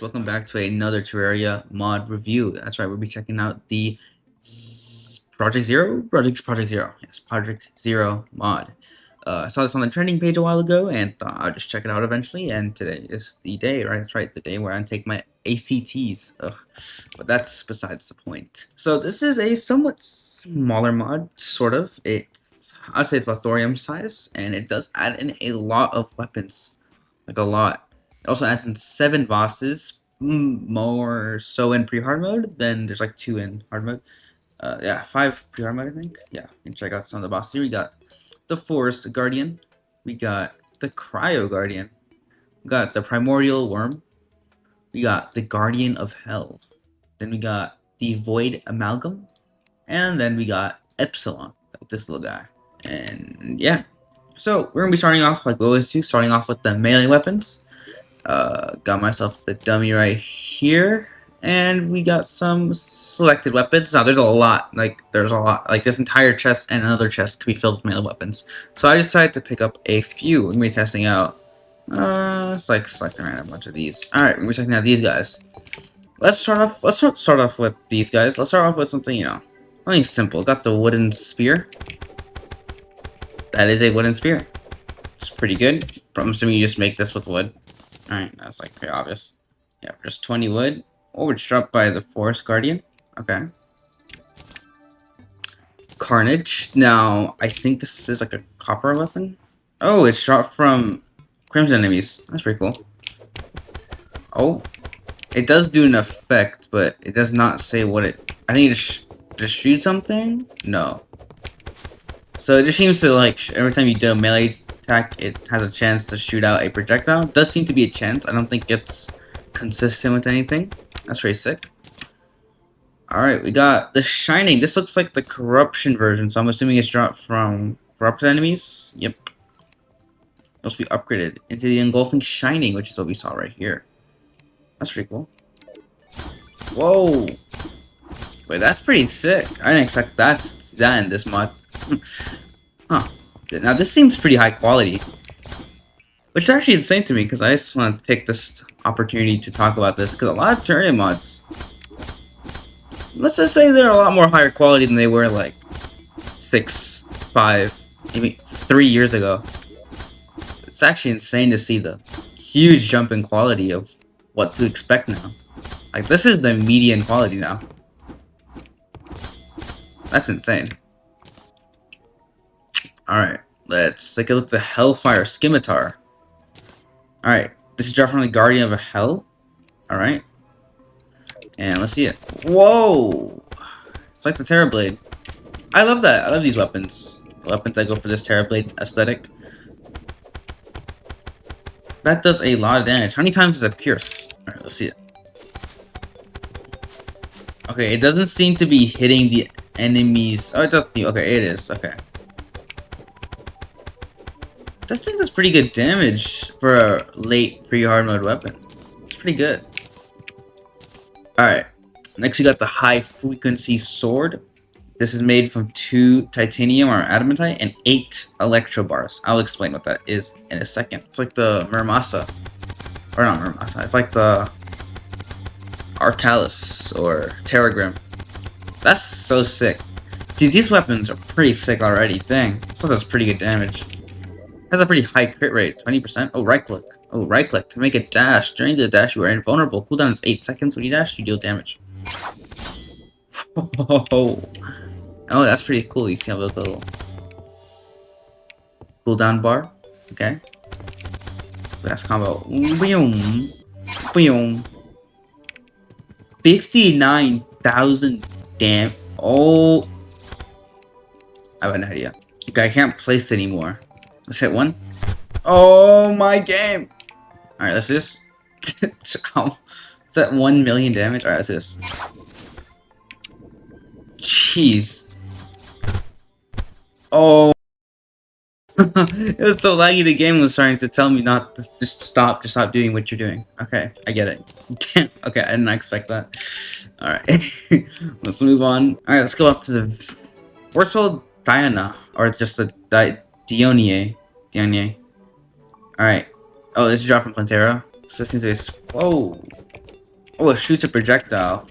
welcome back to another Terraria mod review. That's right, we'll be checking out the Project Zero? Project Zero. Yes, Project Zero mod. I saw this on the trending page a while ago and thought I'd just check it out eventually, and today is the day, right? That's right, the day where I take my ACTs. Ugh. But that's besides the point. So this is a somewhat smaller mod, sort of. I'd say it's thorium size, and it does add in a lot of weapons. Like a lot. It also adds in 7 bosses, more so in pre-hard mode than there's like 2 in hard mode. Yeah, 5 pre-hard mode, I think. Yeah, you can check out some of the bosses here. We got the Forest Guardian. We got the Cryo Guardian. We got the Primordial Worm. We got the Guardian of Hell. Then we got the Void Amalgam. And then we got Epsilon, like this little guy. And yeah. So we're gonna be starting off like we always do, starting off with the melee weapons. Got myself the dummy right here, and we got some selected weapons. Now there's a lot, like this entire chest and another chest could be filled with melee weapons. So I decided to pick up a few. We're gonna be testing out. It's like selecting a random bunch of these. All right, we're checking out these guys. Let's start off with these guys. Let's start off with something something simple. Got the wooden spear. That is a wooden spear. It's pretty good. I'm assuming you just make this with wood. Alright, that's like pretty obvious. Yeah, just 20 wood. Oh, it's dropped by the Forest Guardian. Okay. Carnage. Now, I think this is like a copper weapon. Oh, it's dropped from Crimson enemies. That's pretty cool. Oh. It does do an effect, but it does not say what it... I think it just shoot something? No. So it just seems to, like, every time you do a melee attack, it has a chance to shoot out a projectile. It does seem to be a chance. I don't think it's consistent with anything. That's pretty sick. Alright, we got the Shining. This looks like the corruption version, so I'm assuming it's dropped from corrupted enemies. Yep. It must be upgraded into the engulfing Shining, which is what we saw right here. That's pretty cool. Whoa! Wait, that's pretty sick. I didn't expect that in this mod. Huh. Now this seems pretty high quality, which is actually insane to me because I just want to take this opportunity to talk about this because a lot of Terraria mods, let's just say they're a lot more higher quality than they were like 6, 5, maybe 3 years ago. It's actually insane to see the huge jump in quality of what to expect now. Like this is the median quality now. That's insane. Alright, let's take a look at the Hellfire Scimitar. Alright, this is dropped from the Guardian of Hell. Alright. And let's see it. Whoa! It's like the Terrorblade. I love that. I love these weapons. The weapons that go for this Terrorblade aesthetic. That does a lot of damage. How many times does it pierce? Alright, let's see it. Okay, it doesn't seem to be hitting the enemies. Oh, it does. Okay, it is. Okay. This thing does pretty good damage for a late pre-hard mode weapon. It's pretty good. Alright. Next we got the high frequency sword. This is made from 2 titanium or adamantite and 8 electro bars. I'll explain what that is in a second. It's like the Murmasa. Or not Murmasa. It's like the Arcalis or Terragrim. That's so sick. Dude, these weapons are pretty sick already. Dang. So that's pretty good damage. Has a pretty high crit rate, 20%. Oh, right click. Oh, right click to make a dash. During the dash, you are invulnerable. Cooldown is 8 seconds. When you dash, you deal damage. Oh, that's pretty cool. You see how the little cooldown bar. Okay. Fast combo. Boom. Boom. 59,000 damn. Oh. I have an idea. Okay, I can't place anymore. Let's hit one. Oh my game! Alright, let's do this. Ow. Is that 1 million damage? Alright, let's do this. Jeez. Oh. It was so laggy, the game was starting to tell me not to just stop doing what you're doing. Okay, I get it. Damn. Okay, I did not expect that. Alright. Let's move on. Alright, let's go up to the Forceful Diana. Or just the Dionie. Alright. Oh, this is dropped from Plantera. So this seems to be... Whoa. Oh, it shoots a projectile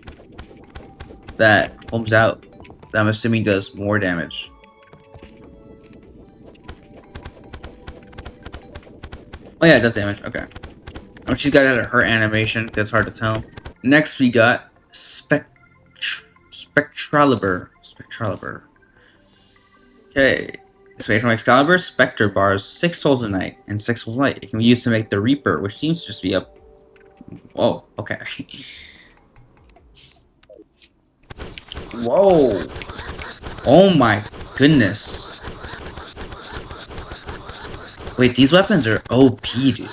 that homes out. That I'm assuming does more damage. Oh yeah, it does damage. Okay. Oh, she's got her animation, because it's hard to tell. Next we got Spectralibur. Spectralibur. Okay. Spectrum Excalibur, Spectre bars 6 souls a night and 6 souls a night. It can be used to make the Reaper, which seems to just be up. Whoa, okay. Whoa. Oh my goodness. Wait, these weapons are OP, dude.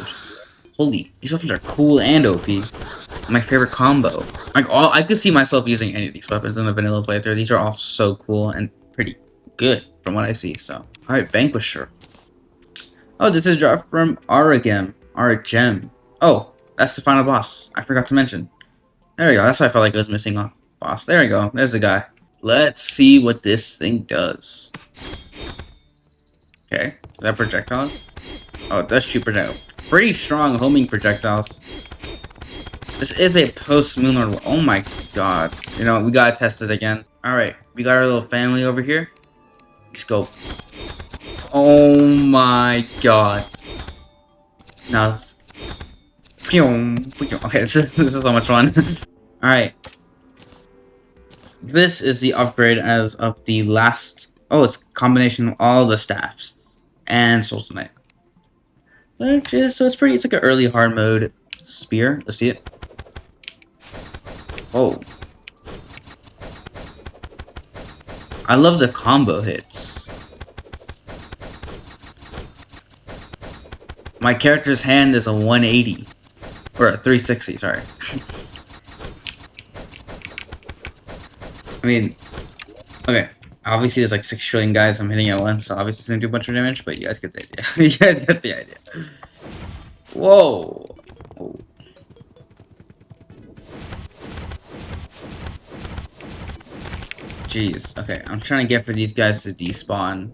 Holy, these weapons are cool and OP. My favorite combo. Like, I could see myself using any of these weapons in a vanilla playthrough. These are all so cool and pretty good from what I see, so. Alright, Vanquisher. Oh, this is dropped from Aragem. Oh, that's the final boss. I forgot to mention. There we go. That's why I felt like it was missing a boss. There we go. There's the guy. Let's see what this thing does. Okay. Is that projectile? Oh, it does shoot projectiles. Pretty strong homing projectiles. This is a post-Moonlord. Oh my god. You know, we gotta test it again. Alright. We got our little family over here. Let's go. Oh my god. Now, okay, this is so much fun. Alright. This is the upgrade as of the last. Oh, it's a combination of all the staffs and Souls Tonight. Which is, so it's pretty, it's like an early hard mode spear. Let's see it. Oh. I love the combo hits. My character's hand is a 180. Or a 360, sorry. I mean, okay. Obviously, there's like 6 trillion guys I'm hitting at once, so obviously it's gonna do a bunch of damage, but you guys get the idea. You guys get the idea. Whoa. Oh. Jeez. Okay, I'm trying to get for these guys to despawn.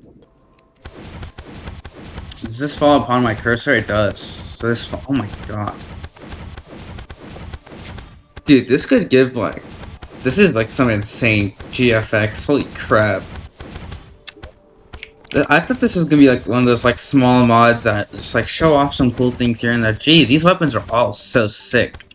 Does this fall upon my cursor? It does. So this. Oh my god. Dude, this could give like. This is like some insane GFX. Holy crap. I thought this was gonna be like one of those like small mods that just like show off some cool things here and there. Geez, these weapons are all so sick.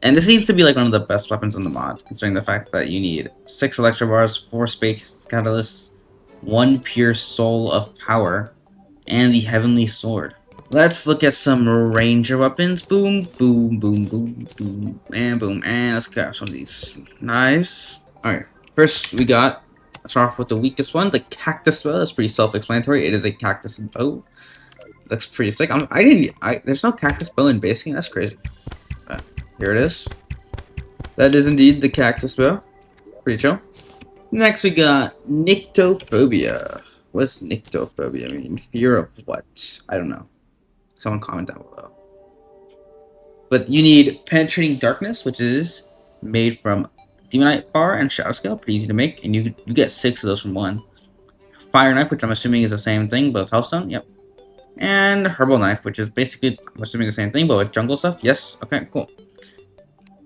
And this seems to be like one of the best weapons in the mod, considering the fact that you need 6 electro bars, 4 space catalysts, 1 pure soul of power, and the heavenly sword. Let's look at some ranger weapons. Boom, boom, boom, boom, boom, and boom. And let's grab some of these knives. Alright, first we got, let's start off with the weakest one, the cactus bow. That's pretty self-explanatory. It is a cactus bow. Looks pretty sick. There's no cactus bow in base game. That's crazy. But here it is. That is indeed the cactus bow. Pretty chill. Next we got Nyctophobia. What's Nyctophobia mean? Fear of what? I don't know. Someone comment down below. But you need Penetrating Darkness, which is made from Demonite Bar and Shadow Scale. Pretty easy to make, and you get 6 of those from 1. Fire Knife, which I'm assuming is the same thing, but with Hellstone. Yep. And Herbal Knife, which is basically, I'm assuming the same thing, but with jungle stuff. Yes. Okay, cool.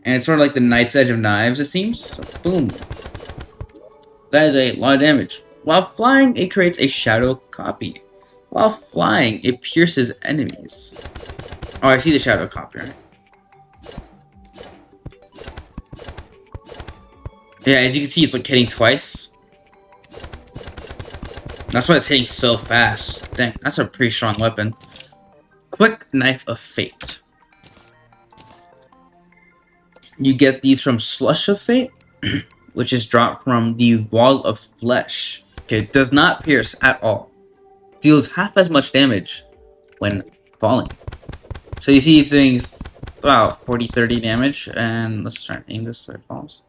And it's sort of like the Knight's Edge of Knives, it seems. So, boom. That is a lot of damage. While flying, it creates a shadow copy. While flying, it pierces enemies. Oh, I see the shadow copy, right? Yeah, as you can see, it's like hitting twice. That's why it's hitting so fast. Dang, that's a pretty strong weapon. Quick Knife of Fate. You get these from Slush of Fate, which is dropped from the Wall of Flesh. Okay, it does not pierce at all. Deals half as much damage when falling. So you see he's doing about 40-30 damage, and let's try and aim this so it falls.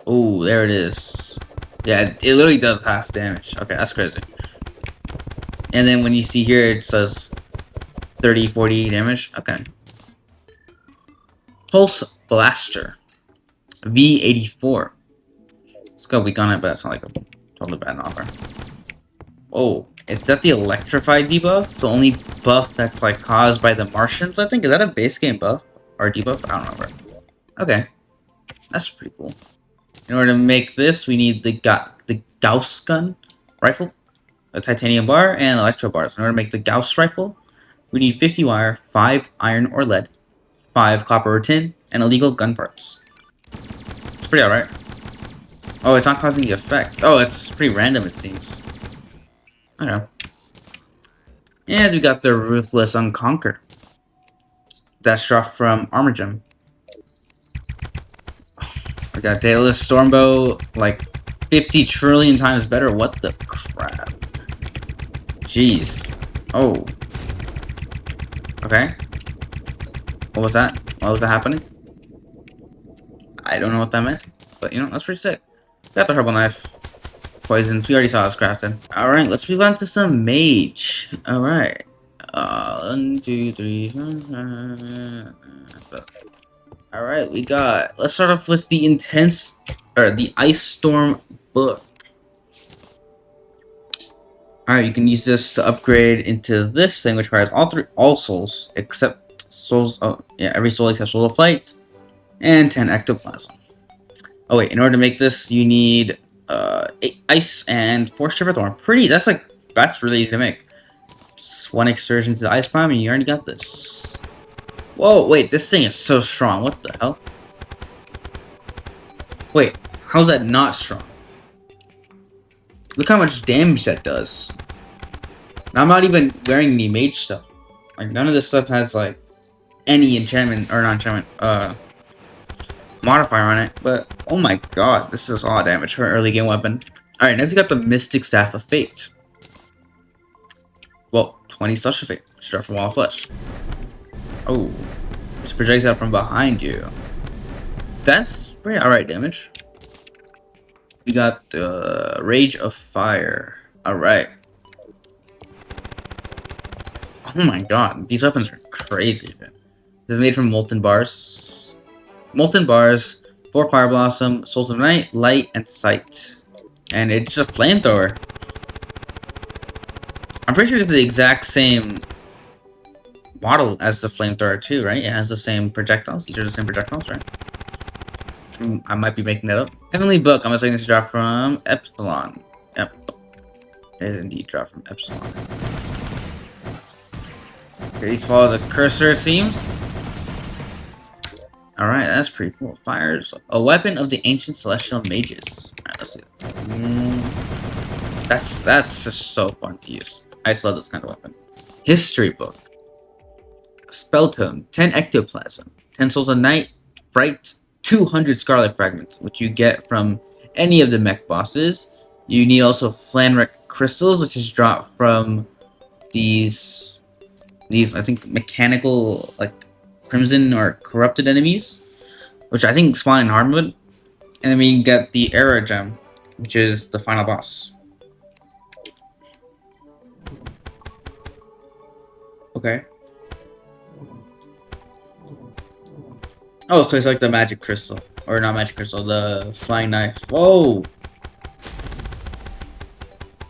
Oh, there it is. Yeah, it literally does half damage. Okay, that's crazy. And then when you see here, it says 30-40 damage. Okay. Pulse Blaster. V84. Let's go weak on it, but it's not like a totally bad offer. Oh, is that the Electrify debuff? The only buff that's like caused by the Martians, I think? Is that a base game buff? Or debuff? I don't remember. Okay. That's pretty cool. In order to make this, we need the Gauss gun rifle, a titanium bar, and electro bars. In order to make the Gauss rifle, we need 50 wire, 5 iron or lead, 5 copper or tin, and illegal gun parts. It's pretty alright. Oh, it's not causing the effect. Oh, it's pretty random, it seems. I don't know. And we got the Ruthless Unconquer. That's dropped from Armor Gem. We got Daedalus Stormbow, like 50 trillion times better. What the crap? Jeez. Oh. Okay. What was that? What was that happening? I don't know what that meant. But, you know, that's pretty sick. Got the herbal knife. Poisons. We already saw this crafting. Alright, let's move on to some mage. Alright. 1, 2, 3. Alright, we got... Let's start off with the intense... Or the Ice Storm book. Alright, you can use this to upgrade into this thing, which requires all souls, except souls... Oh, yeah, every soul except Soul of Flight. And 10 ectoplasm. Oh wait, in order to make this, you need 8 ice and 4 shiver thorn. Pretty, that's really easy to make. Just 1 excursion to the ice biome and you already got this. Whoa, wait, this thing is so strong. What the hell? Wait, how's that not strong? Look how much damage that does. And I'm not even wearing any mage stuff. Like, none of this stuff has, like, any enchantment, or not enchantment, modifier on it, but oh my god, this is a lot of damage for an early game weapon. Alright, next we got the Mystic Staff of Fate. Well, 20 Slush of Fate. Start from Wall of Flesh. Oh, it's projectile from behind you. That's pretty alright damage. We got the Rage of Fire. Alright. Oh my god, these weapons are crazy. This is made from molten bars. Molten bars, 4 Fire Blossom, Souls of Night, Light, and Sight. And it's a flamethrower. I'm pretty sure it's the exact same model as the flamethrower too, right? It has the same projectiles. These are the same projectiles, right? I might be making that up. Heavenly Book, I'm assuming this is dropped from Epsilon. Yep. It is indeed dropped from Epsilon. Okay, let's follow the cursor, it seems. Alright, that's pretty cool. Fires. A weapon of the ancient celestial mages. Alright, let's see. That's just so fun to use. I just love this kind of weapon. History book. Spell tome. 10 ectoplasm. 10 souls of night. Fright. 200 scarlet fragments, which you get from any of the mech bosses. You need also Flanric crystals, which is dropped from these I think mechanical, like, crimson or corrupted enemies, which I think spawn in Hardwood. And then we get the Era Gem, which is the final boss. Okay. Oh, so it's like the magic crystal. Or not magic crystal, the flying knife. Whoa!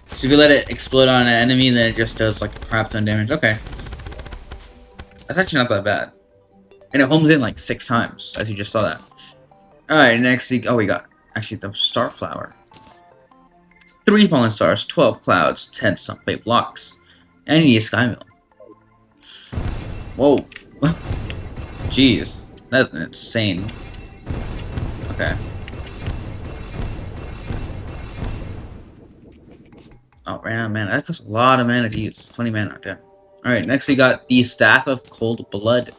So if you let it explode on an enemy, then it just does like a crap ton of damage. Okay. That's actually not that bad. And it homes in like 6 times, as you just saw that. Alright, next week. Oh, we got actually the Starflower. 3 fallen stars, 12 clouds, 10 sunplate blocks. And you need a sky mill. Whoa. Jeez. That's insane. Okay. Oh, ran out of mana. That costs a lot of mana to use. 20 mana, damn. Alright, next we got the Staff of Cold Blood.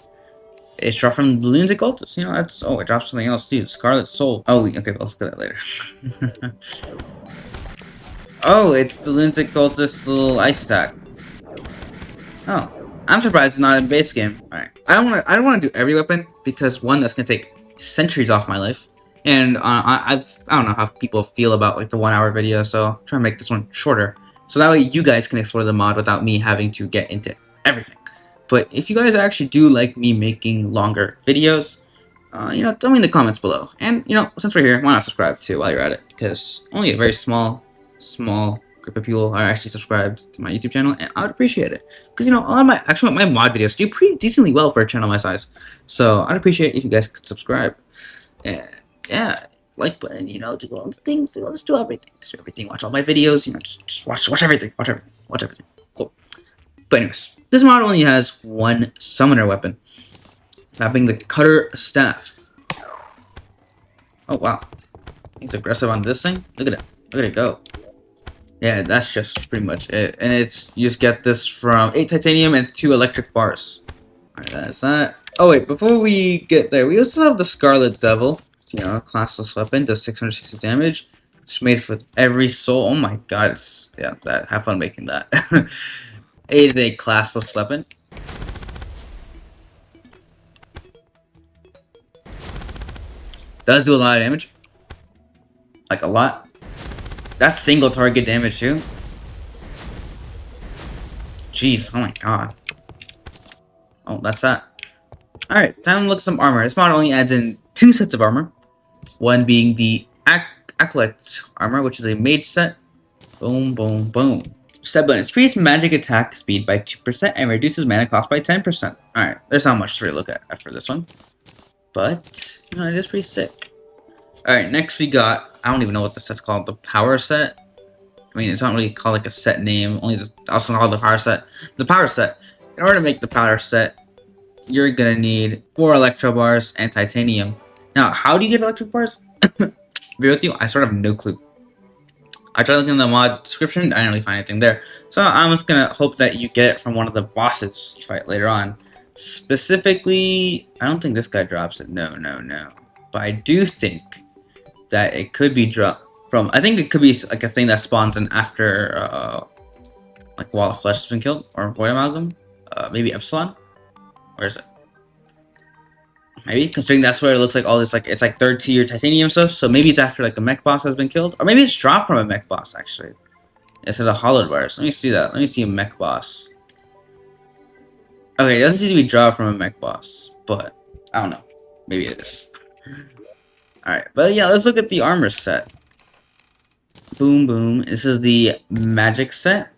It's dropped from the Lunatic Cultist. You know, that's... Oh, it drops something else, too. Scarlet Soul. Oh, okay, we'll look at that later. Oh, it's the Lunatic Cultist's little ice attack. Oh. I'm surprised it's not in base game. Alright. I don't want to do every weapon, because, one, that's going to take centuries off my life. And I don't know how people feel about, like, the 1-hour video, so I'm trying to make this one shorter. So that way you guys can explore the mod without me having to get into everything. But if you guys actually do like me making longer videos, you know, tell me in the comments below. And, you know, since we're here, why not subscribe too while you're at it? Because only a very small group of people are actually subscribed to my YouTube channel, and I would appreciate it. Because, you know, all of my mod videos do pretty decently well for a channel my size. So I'd appreciate if you guys could subscribe. And yeah, like button, you know, do all the things, just do everything. Just do everything. Watch all my videos, you know, just watch everything. Watch everything. Watch everything. Cool. But anyways, this mod only has one summoner weapon. That being the cutter staff. Oh wow. He's aggressive on this thing. Look at it. Look at it go. Yeah, that's just pretty much it. And it's you just get this from 8 titanium and 2 electric bars. Alright, that's that. Oh wait, before we get there, we also have the Scarlet Devil. You know, classless weapon, does 660 damage. It's made for every soul. Oh my god, it's, yeah, that have fun making that. It is a classless weapon. Does do a lot of damage. Like a lot. That's single target damage too. Jeez, oh my god. Oh, that's that. Alright, time to look at some armor. This mod only adds in 2 sets of armor. One being the Acolyte armor, which is a mage set. Boom, boom, boom. Set bonus. Increases magic attack speed by 2% and reduces mana cost by 10%. Alright, there's not much to really look at for this one. But, you know, it is pretty sick. Alright, next we got, I don't even know what this set's called, the power set. I mean, it's not really called like a set name, I was gonna call it the power set. The power set. In order to make the power set, you're gonna need 4 electro bars and titanium. Now, how do you get electric bars? To be with you, I sort of have no clue. I tried looking in the mod description, I didn't really find anything there. So I'm just gonna hope that you get it from one of the bosses you fight later on. Specifically, I don't think this guy drops it. No. But I do think that it could be dropped from, I think it could be like a thing that spawns in after like Wall of Flesh has been killed, or Void Amalgam. Maybe Epsilon? Where is it? Maybe, considering that's where it looks like all this, like, it's like 3rd tier titanium stuff, so maybe it's after like a mech boss has been killed, or maybe it's dropped from a mech boss actually. Instead of hollowed bars. Let me see that. Let me see a mech boss. Okay, it doesn't seem to be dropped from a mech boss, but I don't know. Maybe it is. Alright, but yeah, let's look at the armor set. Boom, boom. This is the magic set.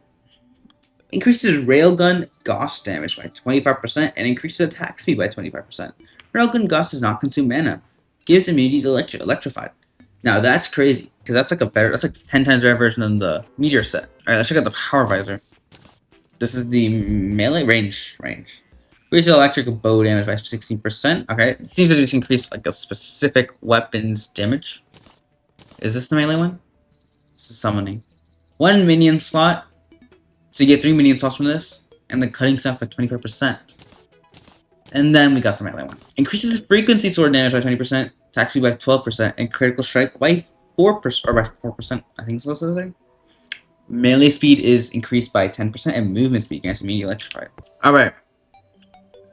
Increases railgun ghost damage by 25% and increases attack speed by 25%. Railgun ghost does not consume mana. Gives immunity to electrified. Now that's crazy, because that's like that's like 10 times better version than the meteor set. Alright, let's check out the power visor. This is the melee range. Increases electric bow damage by 16%. Okay, it seems to just increase like a specific weapon's damage. Is this the melee one? This is summoning. 1 minion slot. So you get 3 minion slots from this, and the cutting staff by 25%. And then we got the melee one. Increases frequency sword damage by 20%, attack speed by 12%, and critical strike by 4%, or by 4%, I think it's supposed to say. Melee speed is increased by 10%, and movement speed against immediately electrified. Alright.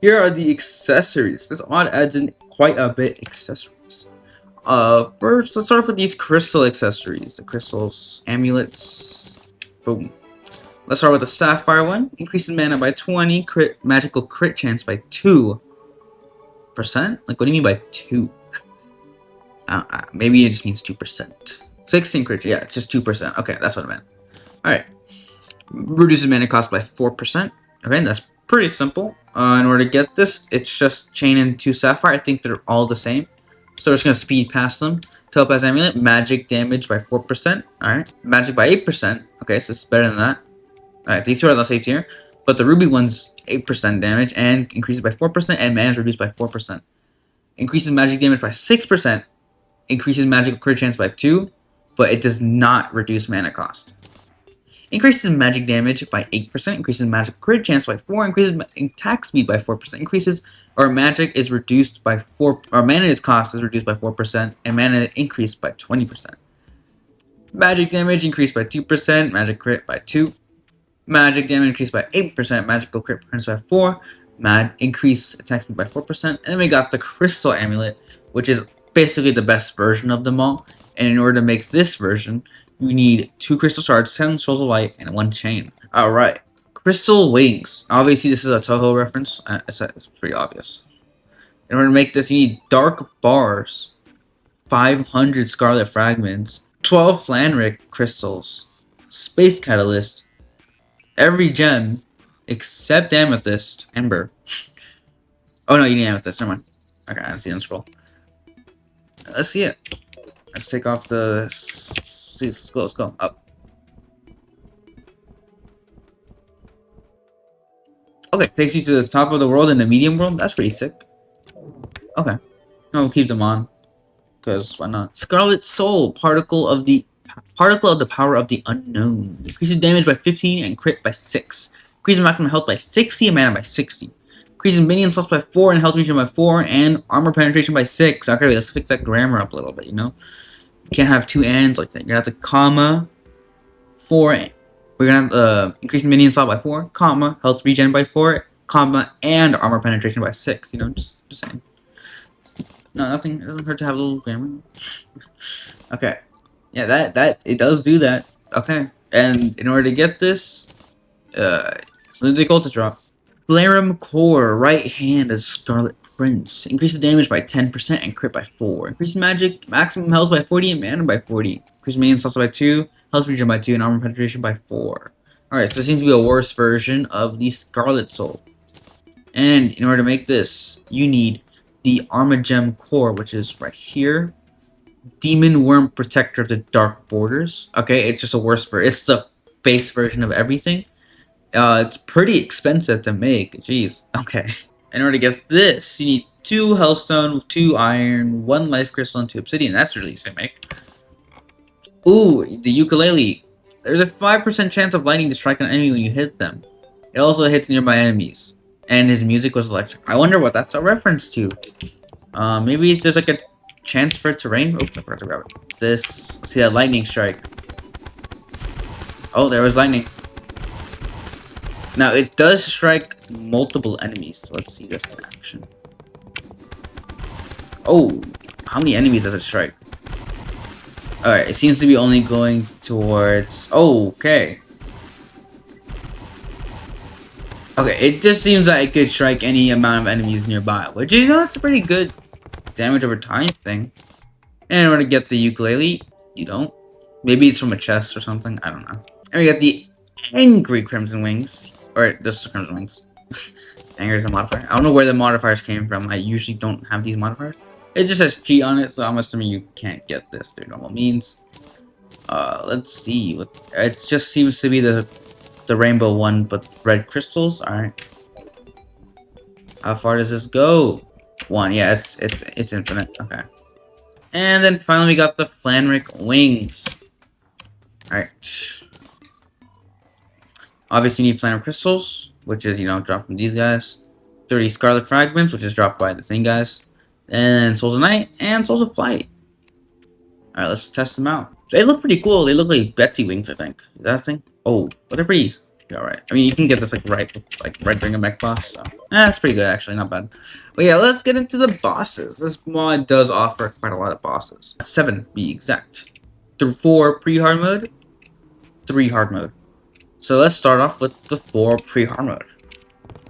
Here are the accessories. This mod adds in quite a bit accessories. First, let's start off with these crystal accessories. The crystals, amulets, boom. Let's start with the sapphire one. Increases mana by 20, magical crit chance by 2%. Like, what do you mean by 2? Maybe it just means 2%. 16 crit, yeah, it's just 2%. Okay, that's what I meant. Alright. Reduces mana cost by 4%. Okay, that's pretty simple. In order to get this, it's just chain and 2 sapphire. I think they're all the same. So we're just going to speed past them. Topaz amulet, magic damage by 4%. Alright. Magic by 8%. Okay, so it's better than that. Alright, these two are the same tier. But the ruby one's 8% damage and increases by 4%, and mana is reduced by 4%. Increases magic damage by 6%. Increases magic crit chance by 2, but it does not reduce mana cost. Increases magic damage by 8%, increases magic crit chance by 4, increases attack speed by 4%, increases, or magic is reduced by 4, or mana's cost is reduced by 4%, and mana increased by 20%. Magic damage increased by 2%, magic crit by 2, magic damage increased by 8%, magical crit increased by 4, increase attack speed by 4%, and then we got the crystal amulet, which is basically the best version of them all, and in order to make this version, you need 2 crystal shards, 10 souls of light, and 1 chain. Alright, crystal wings. Obviously, this is a Toho reference. It's pretty obvious. In order to make this, you need dark bars, 500 scarlet fragments, 12 Flanric crystals, Space Catalyst, every gem except Amethyst, Ember. Oh no, you need Amethyst, never mind. Okay, I see it on scroll. Let's see it. Let's take off the... Let's go, up. Okay, takes you to the top of the world in the medium world. That's pretty sick. Okay. I'll keep them on. Because why not? Scarlet Soul, particle of the power of the unknown. Increases damage by 15 and crit by 6. Increases maximum health by 60 and mana by 60. Increases minion slots by 4 and health region by 4 and armor penetration by 6. Okay, wait, let's fix that grammar up a little bit, you know? You can't have two ands like that. You're gonna have to comma 4. We're gonna have increasing minion slot by 4, comma, health regen by 4, comma, and armor penetration by 6. You know, just saying. No, nothing. It doesn't hurt to have a little grammar. Okay. Yeah, that it does do that. Okay. And in order to get this, Lunatic Cultist drop. Flarum Core, right hand as Scarlet Prince. Increases damage by 10% and crit by 4. Increases magic, maximum health by 40 and mana by 40. Increases minion slots by 2, health regen by 2, and armor penetration by 4. Alright, so this seems to be a worse version of the Scarlet Soul. And in order to make this, you need the Armagem Core, which is right here. Demon Worm Protector of the Dark Borders. Okay, it's just a worse version. It's the base version of everything. It's pretty expensive to make. Jeez. Okay. In order to get this, you need 2 Hellstone, 2 Iron, 1 Life Crystal, and 2 Obsidian. That's really easy to make. Ooh, the Ukulele. There's a 5% chance of lightning to strike an enemy when you hit them. It also hits nearby enemies. And his music was electric. I wonder what that's a reference to. Maybe there's like a chance for it to rain. Oops, I forgot to grab it. This, see that lightning strike. Oh, there was lightning. Now, it does strike multiple enemies. So let's see this in action. Oh, how many enemies does it strike? Alright, it seems to be only going towards... Oh, okay. Okay, it just seems like it could strike any amount of enemies nearby, which, you know, it's a pretty good damage over time thing. And in order to get the ukulele, you don't. Maybe it's from a chest or something, I don't know. And we got the Angry Crimson Wings. Or, just Crimson Wings. Anger is a modifier. I don't know where the modifiers came from. I usually don't have these modifiers. It just says G on it, so I'm assuming you can't get this through normal means. Let's see. It just seems to be the rainbow one, but red crystals. All right. How far does this go? 1. Yeah, it's infinite. Okay. And then finally we got the Flanric Wings. All right. Obviously you need Flanric crystals, which is, you know, dropped from these guys. 30 Scarlet Fragments, which is dropped by the same guys. And Souls of Night and Souls of Flight. All right, let's test them out. They look pretty cool. They look like Betsy wings, I think. Is that a thing? Oh, but they're pretty. All right. I mean, you can get this like right during a mech boss. So. That's pretty good, actually. Not bad. But yeah, let's get into the bosses. This mod does offer quite a lot of bosses. 7, to be exact. 4 pre-hard mode, 3 hard mode. So let's start off with the 4 pre-hard mode.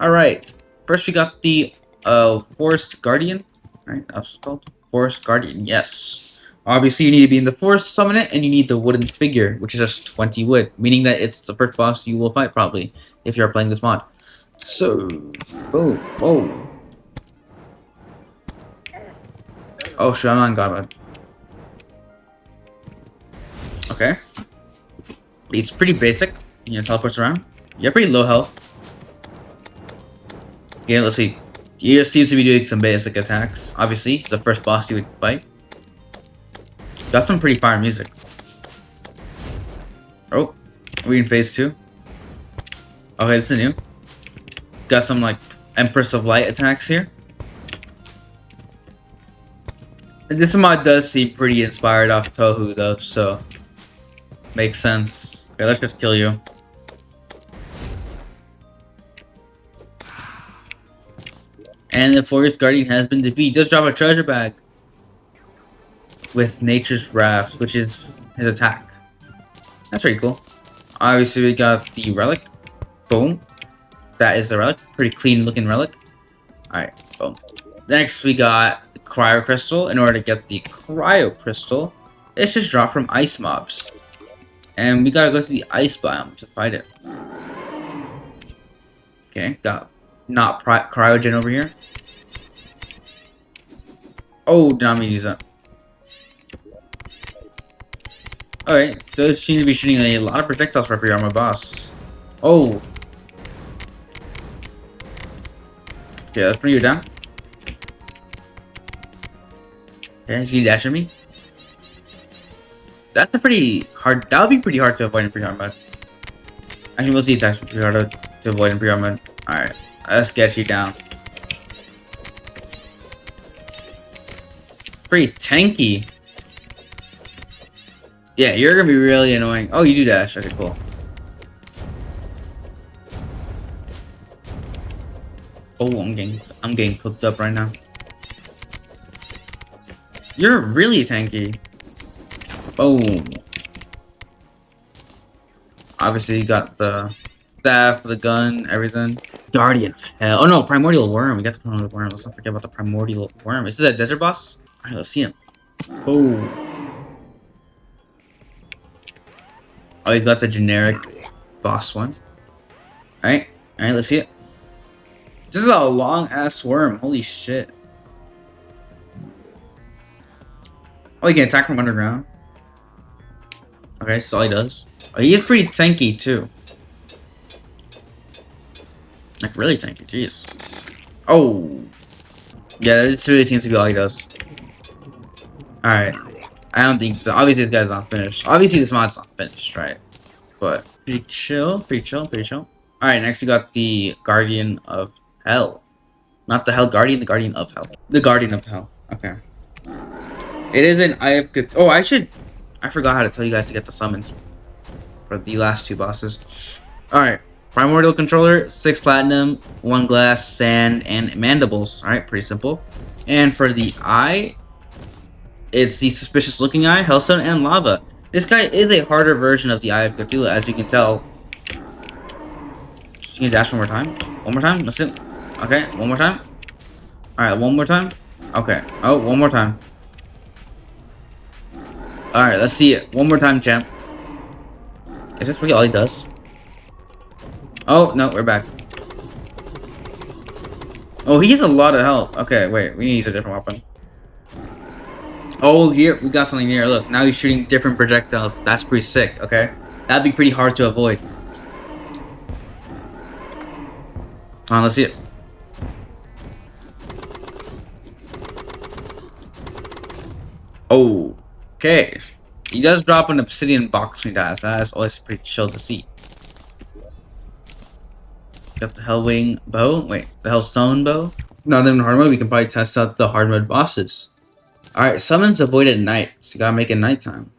All right. First, we got the Forest Guardian. Right, that's called Forest Guardian. Yes. Obviously, you need to be in the forest to summon it, and you need the wooden figure, which is just 20 wood, meaning that it's the first boss you will fight, probably, if you're playing this mod. So, boom, whoa. Oh, shit, I'm on God mode. Okay. It's pretty basic. You know, teleports around. You have pretty low health. Okay, let's see. He just seems to be doing some basic attacks. Obviously, it's the first boss you would fight. Got some pretty fire music. Oh, are we in phase 2? Okay, this is new. Got some like Empress of Light attacks here. And this mod does seem pretty inspired off Tohu though, so makes sense. Okay, let's just kill you. And the Forest Guardian has been defeated. Just drop a treasure bag with Nature's Raft, which is his attack. That's pretty cool. Obviously, we got the relic. Boom. That is the relic. Pretty clean looking relic. Alright, boom. Next, we got the Cryo Crystal. In order to get the Cryo Crystal, it's just dropped from ice mobs. And we gotta go to the ice biome to fight it. Okay, got not cryogen over here. Oh, did not mean to use that. Alright, those seem to be shooting a lot of projectiles for my boss. Oh. Okay, let's bring you down. Okay, so you dash at me. That's a pretty hard. That would be pretty hard to avoid in pre-hard mode. Actually, most of these attacks are pretty hard to avoid in pre-hard mode. Alright, let's get you down. Pretty tanky. Yeah, you're gonna be really annoying. Oh, you do dash. Okay, cool. Oh, I'm getting cooked up right now. You're really tanky. Boom. Obviously, you got the staff, the gun, everything. Guardian of Hell. Oh no, Primordial Worm. We got the Primordial Worm. Let's not forget about the Primordial Worm. Is this a desert boss? Alright, let's see him. Oh. Oh, he's got the generic boss one. Alright, let's see it. This is a long ass worm. Holy shit. Oh, he can attack from underground. Okay, that's all he does. Oh, he is pretty tanky too. Like really tanky, jeez. Oh. Yeah, this really seems to be all he does. Alright. I don't think so. Obviously this guy's not finished. Obviously this mod's not finished, right? But pretty chill, pretty chill, pretty chill. Alright, next we got the Guardian of Hell. Not the Hell Guardian, the Guardian of Hell. The Guardian of Hell. Okay. It is an oh, I forgot how to tell you guys to get the summons for the last two bosses. Alright. Primordial Controller, 6 Platinum, 1 Glass, Sand, and Mandibles. Alright, pretty simple. And for the eye, it's the Suspicious Looking Eye, Hellstone, and Lava. This guy is a harder version of the Eye of Cthulhu, as you can tell. Can you dash one more time? One more time? Listen. Okay, one more time. Alright, one more time. Okay. Oh, one more time. Alright, let's see it. One more time, champ. Is this really all he does? Oh, no, we're back. Oh, he has a lot of health. Okay, wait, we need to use a different weapon. Oh, here, we got something here. Look, now he's shooting different projectiles. That's pretty sick, okay? That'd be pretty hard to avoid. Come on, let's see it. Oh, okay. He does drop an obsidian box when he dies. That is always pretty chill to see. Got the Hellwing bow. Wait, the Hellstone bow. Not in hard mode, we can probably test out the hard mode bosses. Alright, summons avoid at night. So you gotta make it nighttime.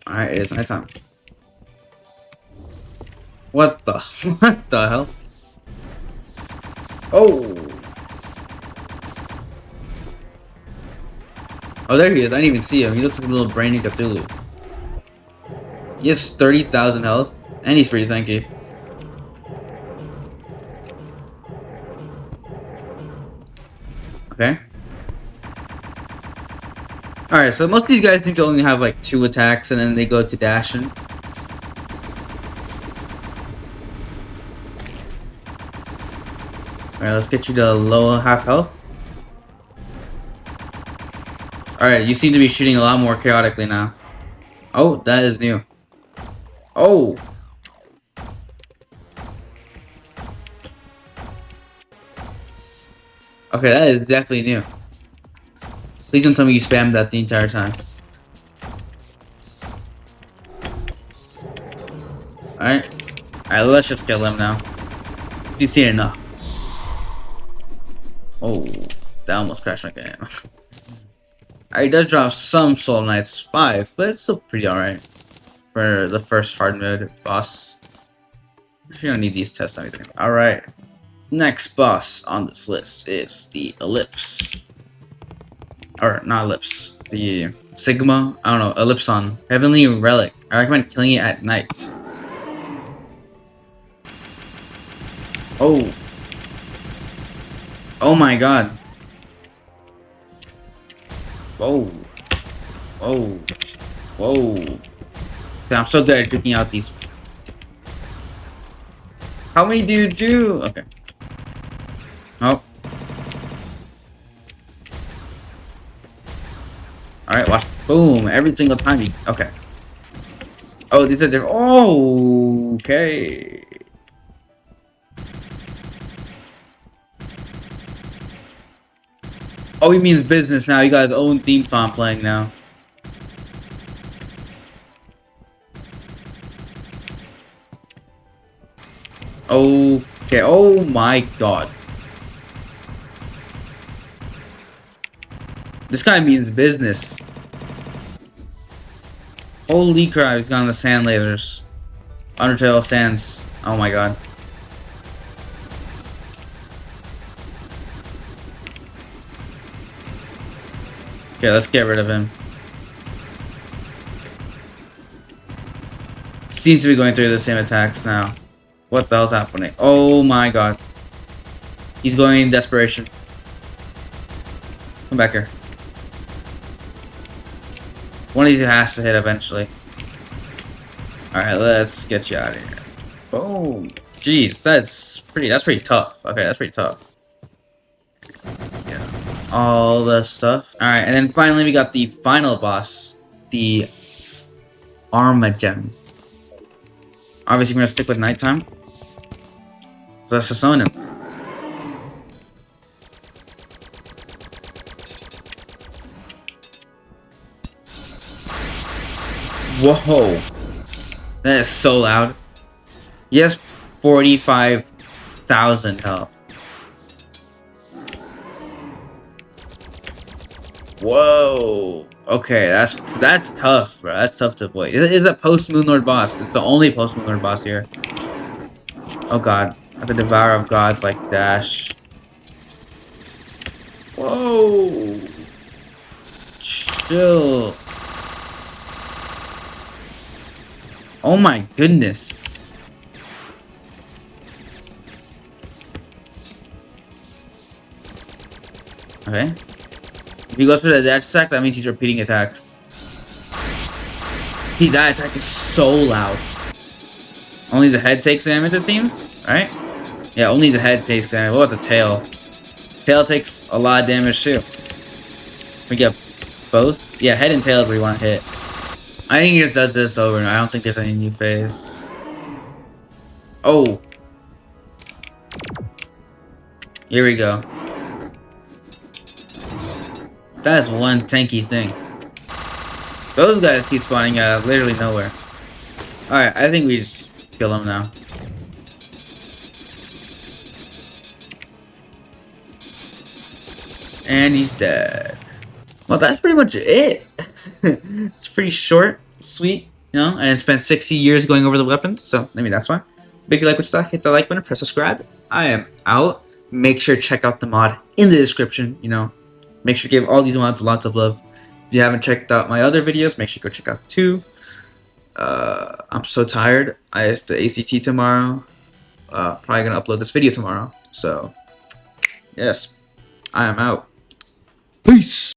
Alright, it is nighttime. What the what the hell? Oh! Oh, there he is. I didn't even see him. He looks like a little brainy Cthulhu. He has 30,000 health, and he's pretty tanky. Okay. Alright, so most of these guys think they only have like 2 attacks, and then they go to dashing. Alright, let's get you to low half health. Alright, you seem to be shooting a lot more chaotically now. Oh, that is new. Oh! Okay, that is definitely new. Please don't tell me you spammed that the entire time. Alright. Alright, let's just kill him now. He's seen enough. Oh, that almost crashed my game. Alright, it does drop some Soul Knights 5, but it's still pretty alright for the first hard mode boss. You don't need these test dummies anymore. Alright. Next boss on this list is the Ellipse. Or, not Ellipse. The Sigma? I don't know. Ellipson. Heavenly Relic. I recommend killing it at night. Oh. Oh my god. Oh. Oh. Whoa. I'm so good at picking out these. How many do you do? Okay. Oh. Alright, watch. Boom. Every single time you... Okay. Oh, these are different. Oh, okay. Oh, he means business now. You got his own theme song playing now. Okay. Oh my god. This guy means business. Holy crap, he's got on the sand lasers. Undertale sands. Oh my god. Okay, let's get rid of him. Seems to be going through the same attacks now. What the hell's happening? Oh my god. He's going in desperation. Come back here. One of these has to hit eventually. Alright, let's get you out of here. Boom. Jeez, that's pretty tough. Okay, that's pretty tough. Yeah. All the stuff. Alright, and then finally we got the final boss. The Armageddon. Obviously we're gonna stick with nighttime. So let's just summon him. Whoa. That is so loud. He has 45,000 health. Whoa. Okay, that's tough, bro. That's tough to avoid. It's a post Moon Lord boss. It's the only post Moon Lord boss here. Oh god. I have the Devourer of Gods like dash. Whoa. Chill. Oh my goodness. Okay. If he goes for the dash attack, that means he's repeating attacks. That attack is so loud. Only the head takes damage, it seems. Right? Yeah, only the head takes damage. What about the tail? Tail takes a lot of damage too. We get both? Yeah, head and tail is where you want to hit. I think he just does this over and I don't think there's any new phase. Oh. Here we go. That is one tanky thing. Those guys keep spawning out of literally nowhere. Alright, I think we just kill him now. And he's dead. Well, that's pretty much it. It's pretty short, sweet, you know. I didn't spend 60 years going over the weapons, so maybe that's why. But if you like what you saw, hit the like button, press subscribe. I am out. Make sure to check out the mod in the description, you know. Make sure to give all these mods lots of love. If you haven't checked out my other videos, make sure to go check out too. I'm so tired. I have the ACT tomorrow. Probably gonna upload this video tomorrow. So, yes, I am out. Peace!